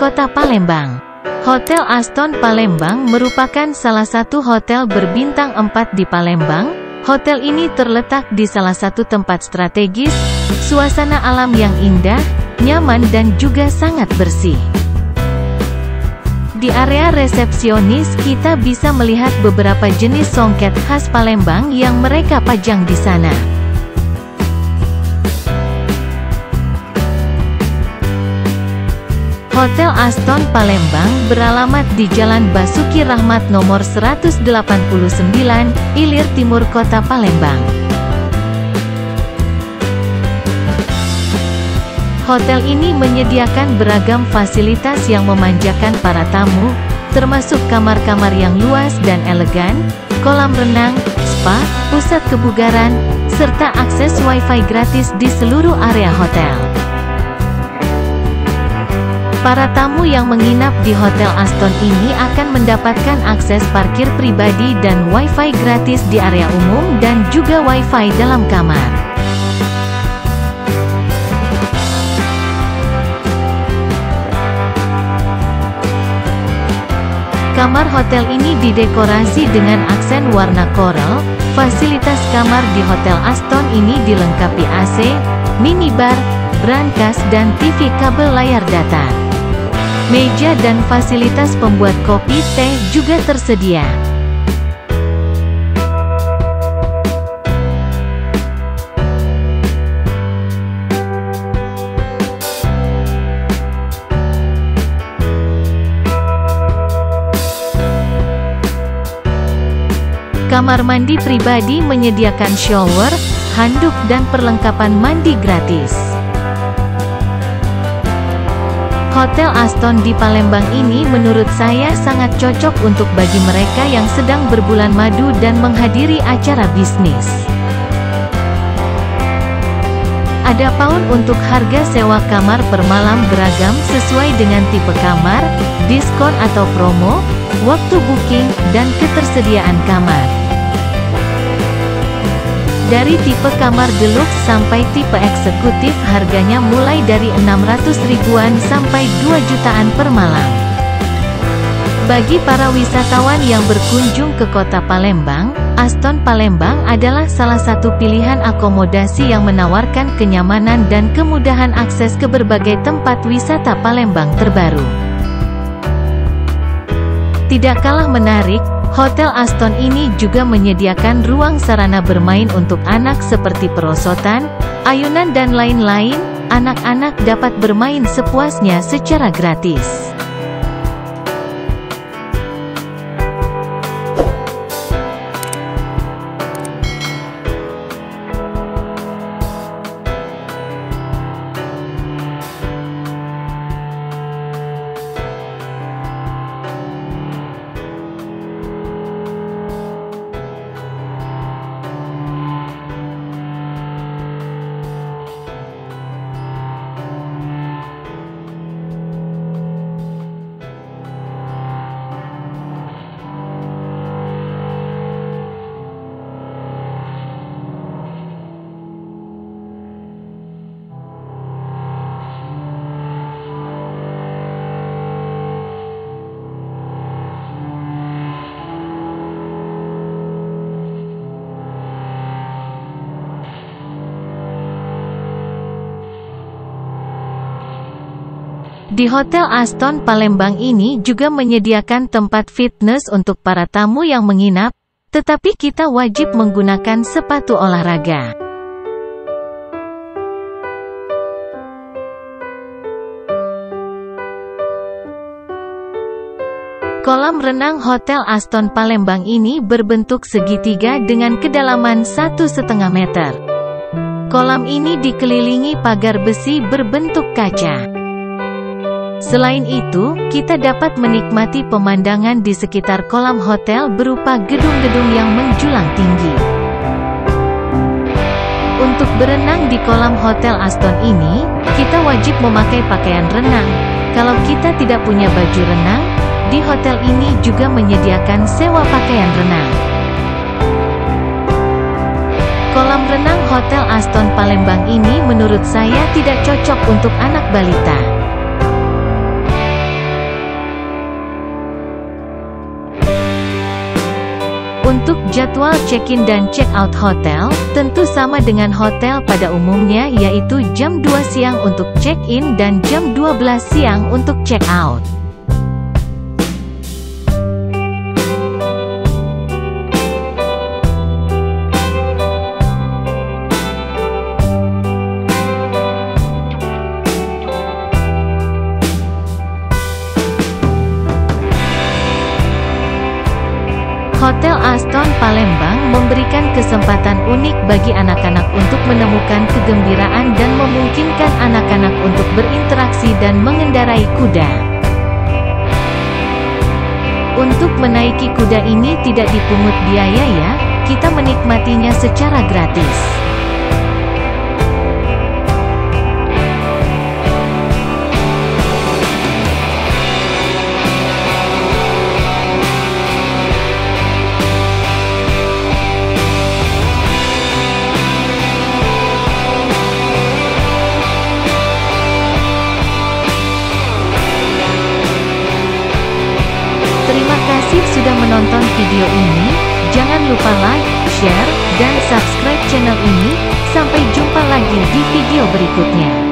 Kota Palembang. Hotel Aston Palembang merupakan salah satu hotel berbintang 4 di Palembang. Hotel ini terletak di salah satu tempat strategis, suasana alam yang indah, nyaman dan juga sangat bersih. Di area resepsionis kita bisa melihat beberapa jenis songket khas Palembang yang mereka pajang di sana. Hotel Aston Palembang beralamat di Jalan Basuki Rahmat nomor 189, Ilir Timur, Kota Palembang. Hotel ini menyediakan beragam fasilitas yang memanjakan para tamu, termasuk kamar-kamar yang luas dan elegan, kolam renang, spa, pusat kebugaran, serta akses wifi gratis di seluruh area hotel. Para tamu yang menginap di Hotel Aston ini akan mendapatkan akses parkir pribadi dan wifi gratis di area umum dan juga wifi dalam kamar. Kamar hotel ini didekorasi dengan aksen warna koral. Fasilitas kamar di Hotel Aston ini dilengkapi AC, minibar, brankas dan TV kabel layar datar. Meja dan fasilitas pembuat kopi teh juga tersedia. Kamar mandi pribadi menyediakan shower, handuk dan perlengkapan mandi gratis. Hotel Aston di Palembang ini menurut saya sangat cocok untuk bagi mereka yang sedang berbulan madu dan menghadiri acara bisnis. Adapun untuk harga sewa kamar per malam beragam sesuai dengan tipe kamar, diskon atau promo, waktu booking, dan ketersediaan kamar. Dari tipe kamar deluxe sampai tipe eksekutif harganya mulai dari 600 ribuan sampai 2 jutaan per malam. Bagi para wisatawan yang berkunjung ke Kota Palembang, Aston Palembang adalah salah satu pilihan akomodasi yang menawarkan kenyamanan dan kemudahan akses ke berbagai tempat wisata Palembang terbaru. Tidak kalah menarik, Hotel Aston ini juga menyediakan ruang sarana bermain untuk anak seperti perosotan, ayunan dan lain-lain. Anak-anak dapat bermain sepuasnya secara gratis. Di Hotel Aston Palembang ini juga menyediakan tempat fitness untuk para tamu yang menginap, tetapi kita wajib menggunakan sepatu olahraga. Kolam renang Hotel Aston Palembang ini berbentuk segitiga dengan kedalaman 1,5 meter. Kolam ini dikelilingi pagar besi berbentuk kaca. Selain itu, kita dapat menikmati pemandangan di sekitar kolam hotel berupa gedung-gedung yang menjulang tinggi. Untuk berenang di kolam Hotel Aston ini, kita wajib memakai pakaian renang. Kalau kita tidak punya baju renang, di hotel ini juga menyediakan sewa pakaian renang. Kolam renang Hotel Aston Palembang ini menurut saya tidak cocok untuk anak balita. Untuk jadwal check-in dan check-out hotel, tentu sama dengan hotel pada umumnya, yaitu jam 2 siang untuk check-in dan jam 12 siang untuk check-out. Hotel Aston Palembang memberikan kesempatan unik bagi anak-anak untuk menemukan kegembiraan dan memungkinkan anak-anak untuk berinteraksi dan mengendarai kuda. Untuk menaiki kuda ini tidak dipungut biaya ya, kita menikmatinya secara gratis. Terima kasih sudah menonton video ini. Jangan lupa like, share, dan subscribe channel ini. Sampai jumpa lagi di video berikutnya.